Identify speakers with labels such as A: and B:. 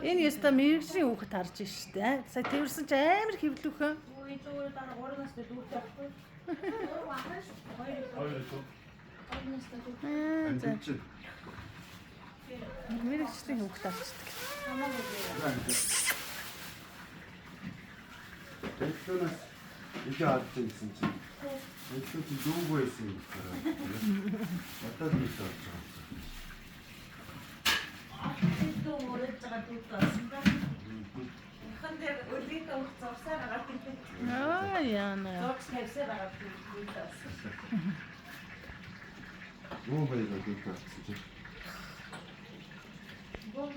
A: Энэ ёстой мэрэгжлийн хүүхэд харж штэ. Сая тэрсэн чи амар хөвлөөхөн.
B: Ой зүгээр дараа 3 настай дүүтэй байхгүй.
A: Мэрэгжлийн хүүхэд харчдаг.
C: Тэгэлээс iki харж байсан чинь. Тэгэлээс чи дүүг байсан юм байна. Одоо л нэг болж байгаа.
B: Itu murid jangan tutas. Kan dia udah kau susah nak tutas.
A: Аа яана.
B: Докс хэвсээ байгаа туутаас.
C: Юу байгаад дүүг гэсэн чинь.
B: Гоо